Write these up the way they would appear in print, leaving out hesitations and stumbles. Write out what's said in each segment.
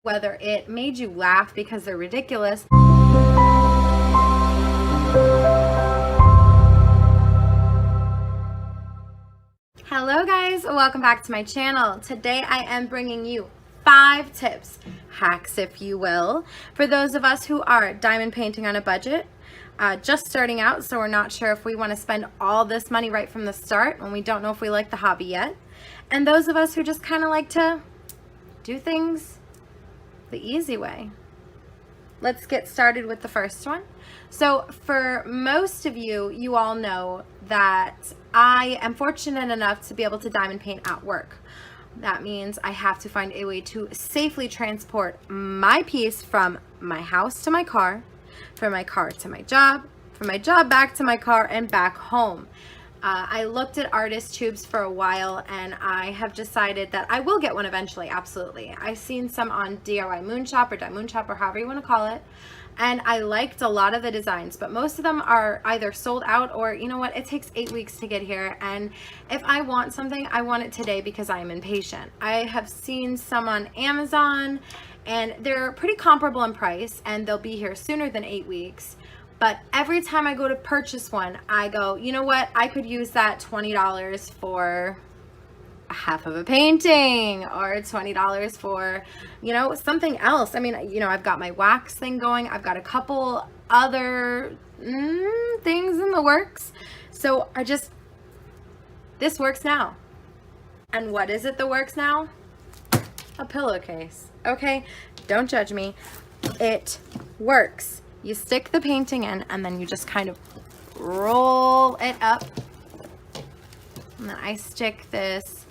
whether it made you laugh because they're ridiculous. Hello guys, welcome back to my channel. Today I am bringing you 5 tips, hacks if you will, for those of us who are diamond painting on a budget, just starting out, so we're not sure if we want to spend all this money right from the start when we don't know if we like the hobby yet, and those of us who just kind of like to do things the easy way. Let's get started with the first one. So for most of you, you all know that I am fortunate enough to be able to diamond paint at work. That means I have to find a way to safely transport my piece from my house to my car, from my car to my job, from my job back to my car, and back home. I looked at artist tubes for a while, and I have decided that I will get one eventually, absolutely. I've seen some on DIY Moonshop or Moonshop or however you want to call it, and I liked a lot of the designs, but most of them are either sold out or, you know what, it takes 8 weeks to get here, and if I want something, I want it today because I am impatient. I have seen some on Amazon, and they're pretty comparable in price, and they'll be here sooner than 8 weeks. But every time I go to purchase one, I go, you know what? I could use that $20 for half of a painting, or $20 for, you know, something else. I mean, you know, I've got my wax thing going. I've got a couple other things in the works. So this works now. And what is it that works now? A pillowcase. Okay, don't judge me. It works. You stick the painting in, and then you just kind of roll it up. And then I stick this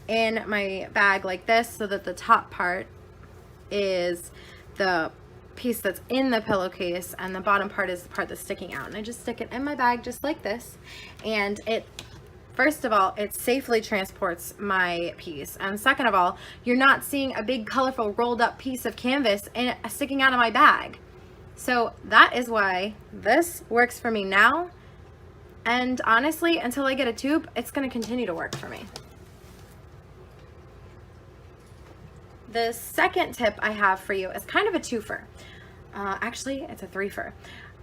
in my bag like this, so that the top part is the piece that's in the pillowcase, and the bottom part is the part that's sticking out. And I just stick it in my bag just like this. And first of all, it safely transports my piece. And second of all, you're not seeing a big colorful rolled up piece of canvas sticking out of my bag. So that is why this works for me now, and honestly, until I get a tube, it's going to continue to work for me. The second tip I have for you is kind of a twofer. Actually, it's a threefer,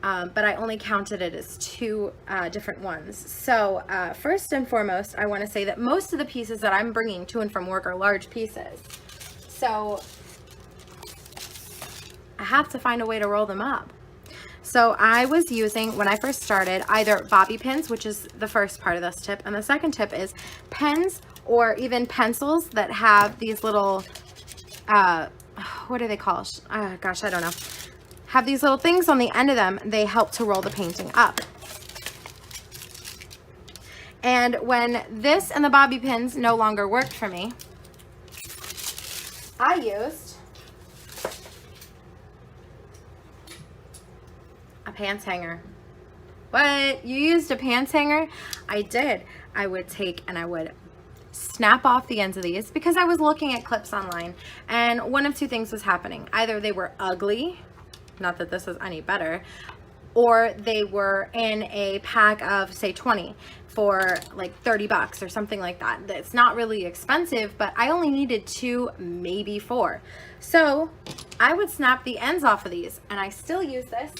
but I only counted it as 2 different ones. So first and foremost, I want to say that most of the pieces that I'm bringing to and from work are large pieces. So I have to find a way to roll them up. So I was using, when I first started, either bobby pins, which is the first part of this tip, and the second tip is pens or even pencils that have these little, what are they called? Gosh, I don't know. Have these little things on the end of them. They help to roll the painting up. And when this and the bobby pins no longer worked for me, I used a pants hanger. What? You used a pants hanger? I did. I would take and I would snap off the ends of these because I was looking at clips online, and one of 2 things was happening. Either they were ugly, not that this is any better, or they were in a pack of, say, 20 for like $30 or something like that. It's not really expensive, but I only needed 2, maybe 4. So I would snap the ends off of these, and I still use this.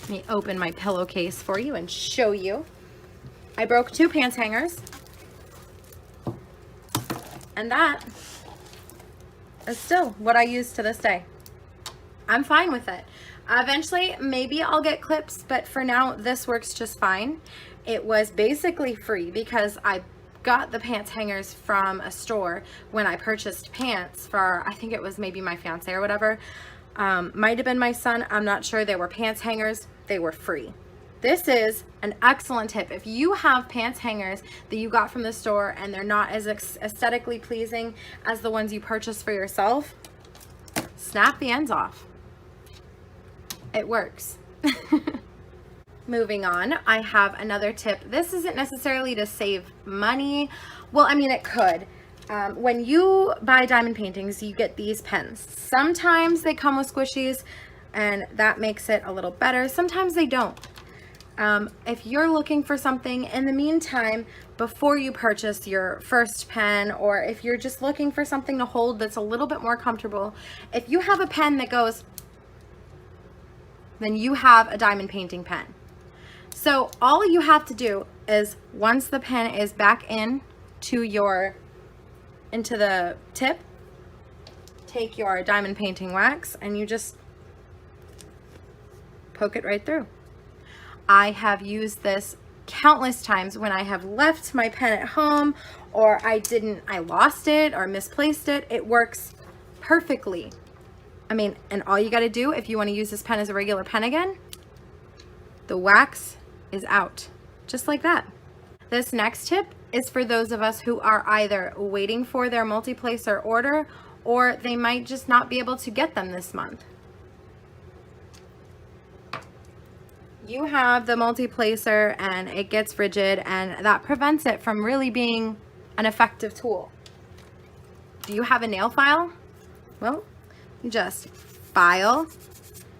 Let me open my pillowcase for you and show you. I broke 2 pants hangers, and that is still what I use to this day. I'm fine with it. Eventually, maybe I'll get clips, but for now, this works just fine. It was basically free because I got the pants hangers from a store when I purchased pants for, I think it was maybe my fiance or whatever. Might have been my son, I'm not sure. They were pants hangers, they were free. This is an excellent tip. If you have pants hangers that you got from the store and they're not as aesthetically pleasing as the ones you purchased for yourself, snap the ends off. It works. Moving on, I have another tip. This isn't necessarily to save money. Well, I mean, it could. When you buy diamond paintings, you get these pens. Sometimes they come with squishies, and that makes it a little better. Sometimes they don't. If you're looking for something in the meantime, before you purchase your first pen, or if you're just looking for something to hold that's a little bit more comfortable, if you have a pen that goes, then you have a diamond painting pen. So all you have to do is, once the pen is back into the tip, take your diamond painting wax and you just poke it right through. I have used this countless times when I have left my pen at home, or I lost it or misplaced it. It works perfectly. I mean, and all you got to do if you want to use this pen as a regular pen again, the wax is out, just like that. This next tip is for those of us who are either waiting for their multiplacer order, or they might just not be able to get them this month. You have the multiplacer and it gets rigid, and that prevents it from really being an effective tool. Do you have a nail file? Well, you just file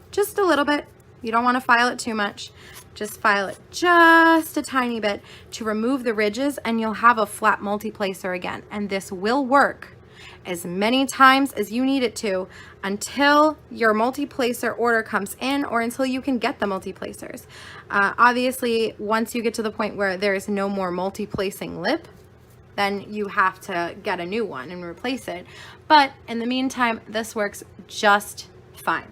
just a little bit. You don't want to file it too much. Just file it just a tiny bit to remove the ridges, and you'll have a flat multiplacer again. And this will work as many times as you need it to until your multiplacer order comes in, or until you can get the multiplacers. Obviously, once you get to the point where there is no more multiplacing lip, then you have to get a new one and replace it. But in the meantime, this works just fine.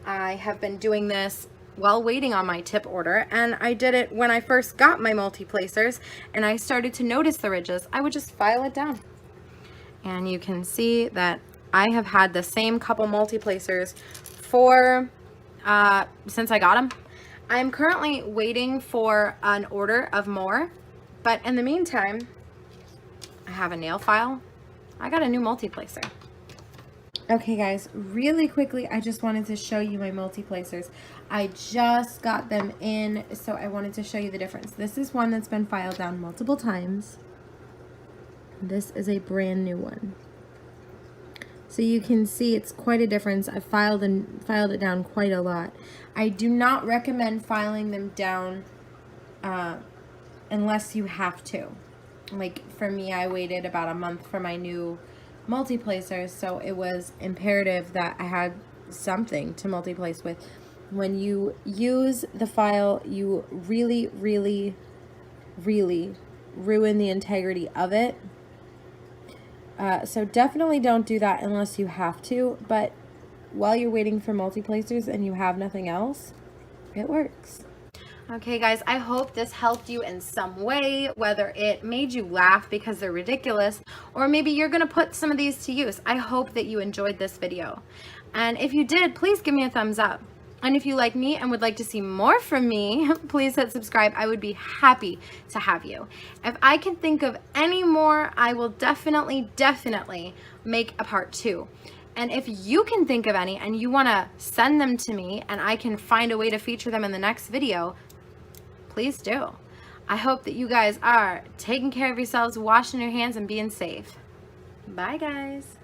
I have been doing this while waiting on my tip order, and I did it when I first got my multiplacers and I started to notice the ridges. I would just file it down. And you can see that I have had the same couple multiplacers for since I got them. I'm currently waiting for an order of more, but in the meantime, I have a nail file. I got a new multiplacer. Okay guys, really quickly, I just wanted to show you my multiplacers. I just got them in, so I wanted to show you the difference. This is one that's been filed down multiple times. This is a brand new one. So you can see it's quite a difference. I filed it down quite a lot. I do not recommend filing them down unless you have to. Like for me, I waited about a month for my new multiplacers, so it was imperative that I had something to multiplace with. When you use the file, you really, really, really ruin the integrity of it. So definitely don't do that unless you have to, but while you're waiting for multiplacers and you have nothing else, it works. Okay guys, I hope this helped you in some way, whether it made you laugh because they're ridiculous, or maybe you're gonna put some of these to use. I hope that you enjoyed this video. And if you did, please give me a thumbs up. And if you like me and would like to see more from me, please hit subscribe. I would be happy to have you. If I can think of any more, I will definitely make a part 2. And if you can think of any and you want to send them to me and I can find a way to feature them in the next video, please do. I hope that you guys are taking care of yourselves, washing your hands, and being safe. Bye guys.